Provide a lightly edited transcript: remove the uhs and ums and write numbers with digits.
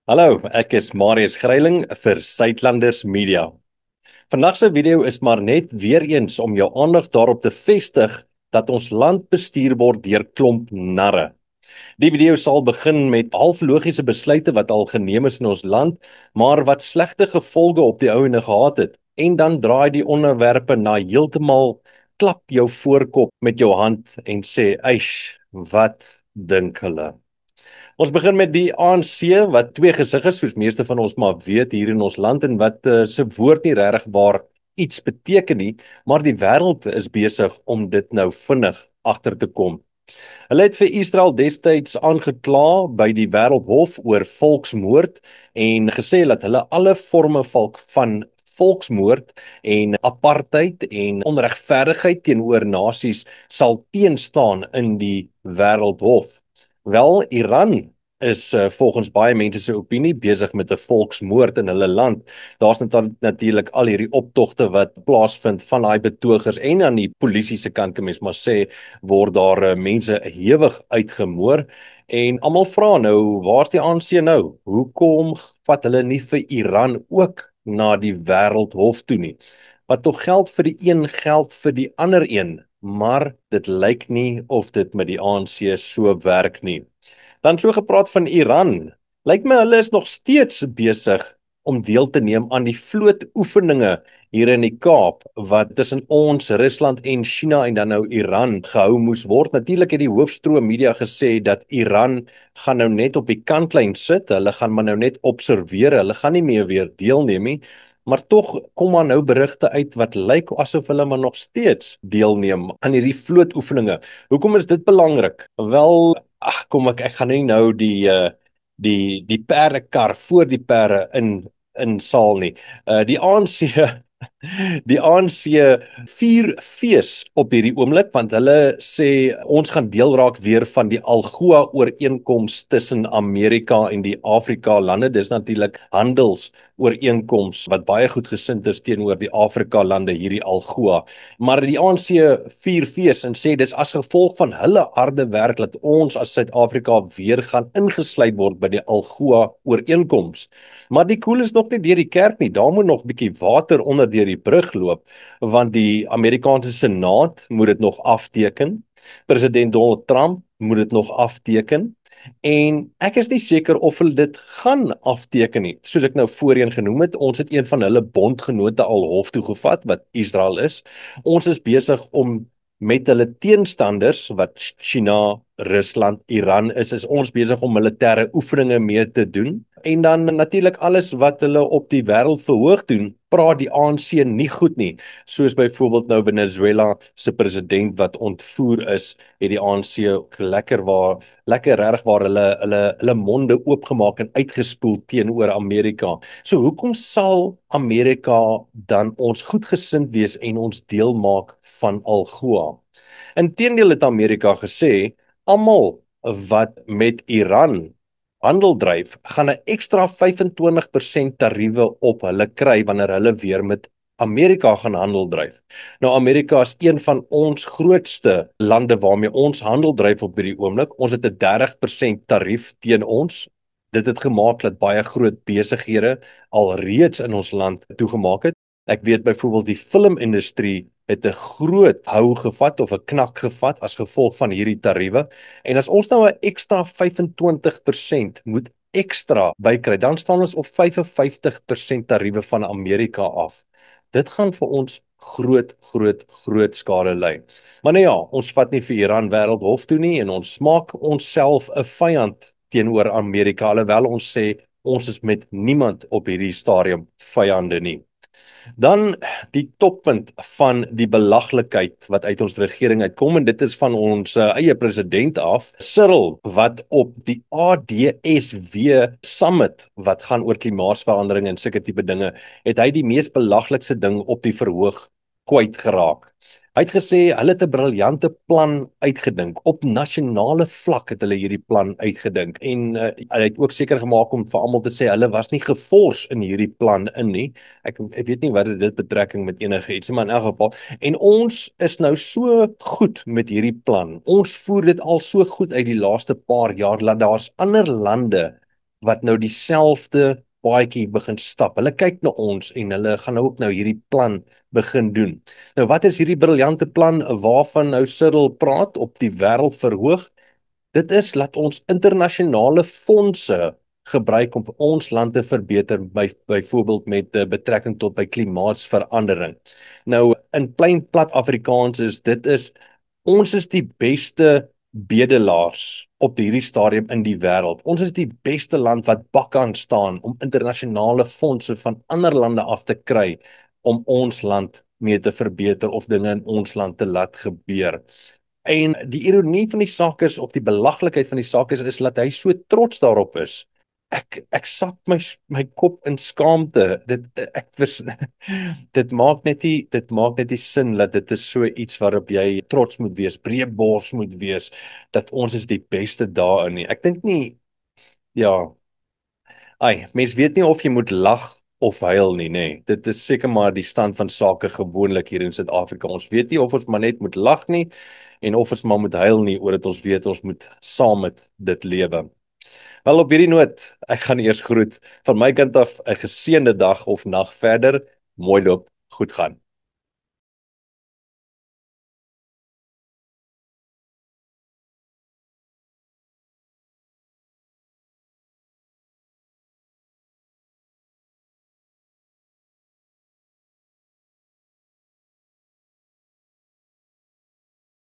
Hallo, ek is Marius Gryiling vir Suidlanders Media. Vandag se video is maar net weer eens om jou aandag daarop te vestig dat ons land bestuur word deur klomp narre. Die video sal begin met halflogiese besluite wat al geneem is in ons land, maar wat slegte gevolge op die ou en gehad het. En dan draai die onderwerpe na heeltemal klap jou voorkop met jou hand en sê, "Eish, wat dink hulle?" Ons begin met die ANC wat twee gesig is, soos meeste van ons maar weet hier in ons land en wat se woord nie regtig waar iets beteken nie, maar die wêreld is besig om dit nou vinnig agter te kom. Hulle het vir Israel destyds aangekla by die Wêreldhof oor volksmoord en gesê dat hulle alle forme van volksmoord en apartheid en onregverdigheid teenoor nasies sal teenstaan in die Wêreldhof. Wel, Iran is volgens baie mense se opinie besig met 'n volksmoord in hulle land. Daar's natuurlik al hierdie optogte wat plaasvind van daai betogers en aan die polisie se kant kan mens maar sê word daar mense hewig uitgemoor en almal vra nou, waar's die ANC nou? Hoekom vat hulle nie vir Iran ook na die Wêreldhof toe nie? Wat tog geld vir die een geld vir die ander een, maar dit lyk nie of dit met die ANC so werk nie. Dan so gepraat van Iran. Lyk my hulle is nog steeds besig om deel te neem aan die vlootoefeninge hier in die Kaap wat tussen ons, Rusland en China en dan nou Iran gehou moes word. Natuurlik het die hoofstroom media gesê dat Iran gaan nou net op die kantlyn sit. Hulle gaan maar nou net observeer. Hulle gaan nie meer weer deelneem nie. Maar tog kom maar nou berigte uit wat lyk asof hulle maar nog steeds deelneem aan hierdie vlootoefeninge. Hoekom is dit belangrik? Wel, kom ek gaan nie nou die perdekar voor die perde in saal nie. Die ANC die ANC vier fees op hierdie oomblik want hulle sê ons gaan deel raak weer van die AGOA ooreenkoms tussen Amerika en die Afrika lande. Dis natuurlik handelsooreenkoms wat baie goed gesind is teenoor die Afrika lande hierdie AGOA. Maar die ANC vier fees en sê dis as gevolg van hulle harde werk dat ons as Suid-Afrika weer gaan ingesluit word by die AGOA ooreenkoms. Maar die koel is nog nie deur die kerk nie. Daar moet nog 'n bietjie water onder deur die brug loop want die Amerikaanse Senaat moet dit nog afteken. President Donald Trump moet dit nog afteken. En ek is nie seker of hulle dit gaan afteken nie. Soos ek nou voorheen genoem het, ons het een van hulle bondgenote al hof toe gevat wat Israel is. Ons is besig om met hulle teenstanders wat China, Rusland, Iran is ons besig om militêre oefeninge mee te doen. En dan natuurlik alles wat hulle op die wêreld verhoog doen, praat die ANC nie goed nie. Soos byvoorbeeld nou Venezuela se president wat ontvoer is, het die ANC lekker reg waar hulle monde oopgemaak en uitgespoel teenoor Amerika. So hoekom sal Amerika dan ons goedgesind wees en ons deel maak van AGOA? Inteendeel het Amerika gesê almal wat met Iran handel dryf, gaan 'n ekstra 25% tariewe op hulle kry wanneer hulle weer met Amerika gaan handel dryf. Nou Amerika is een van ons grootste lande waarmee ons handel dryf op hierdie oomblik. Ons het 'n 30% tarief teen ons. Dit het gemaak dat baie groot besighede alreeds in ons land toegemaak het. Ek weet byvoorbeeld die filmindustrie het 'n groot hou gevat of 'n knak gevat as gevolg van hierdie tariewe. En as ons nou 'n ekstra 25% moet ekstra bykry, dan staan ons op 55% tariewe van Amerika af. Dit gaan vir ons groot skade lei. Maar nou ja, ons vat nie vir Iran Wêreldhof toe nie en ons maak onsself 'n vyand teenoor Amerika, alhoewel ons sê ons is met niemand op hierdie stadium vyande nie. Dan die toppunt van die belaglikheid wat uit ons regering uitkom en dit is van ons eie president af, Cyril, wat op die ADSW summit wat gaan oor klimaatsverandering en sulke tipe dinge, het hy die mees belaglikste ding op die verhoog kwyt geraak. Hy het gesê hulle het 'n briljante plan uitgedink. Op nasionale vlak het hulle hierdie plan uitgedink en hy het ook seker gemaak om vir almal te sê hulle was nie gefors in hierdie plan in nie. Ek weet nie wat dit betrekking met enige iets, maar in elk geval. En ons is nou so goed met hierdie plan. Ons voer dit al so goed uit die laaste paar jaar dat daar's ander lande wat nou dieselfde paadjie begin stap. Hulle kyk na ons en hulle gaan nou ook nou hierdie plan begin doen. Nou wat is hierdie briljante plan waarvan nou Cyril praat op die wêreld verhoog? Dit is laat ons internasionale fondse gebruik om ons land te verbeter, byvoorbeeld met betrekking tot by klimaatsverandering. Nou in plain plat Afrikaans is ons is die beste bedelaars op hierdie stadium in die wêreld. Ons is die beste land wat bakkaan staan om internasionale fondse van ander lande af te kry om ons land mee te verbeter of dinge in ons land te laat gebeur. En die ironie van die saak is, of die belaglikheid van die saak is dat hy so trots daarop is. Ek sak my kop in skaamte. Dit maak net nie sin dat dit is so iets waarop jy trots moet wees, breë bors moet wees, dat ons is die beste daarin nie. Ek dink nie, ja, mens weet nie of jy moet lag of huil nie, nê. Dit is seker maar die stand van sake gewoonlik hier in Suid-Afrika. Ons weet nie of ons maar net moet lag nie en of ons maar moet huil nie, oor dit ons weet ons moet saam met dit lewe. Wel op hierdie noot, ek gaan eers groet van my kant af 'n geseënde dag of nag verder. Mooi loop, goed gaan.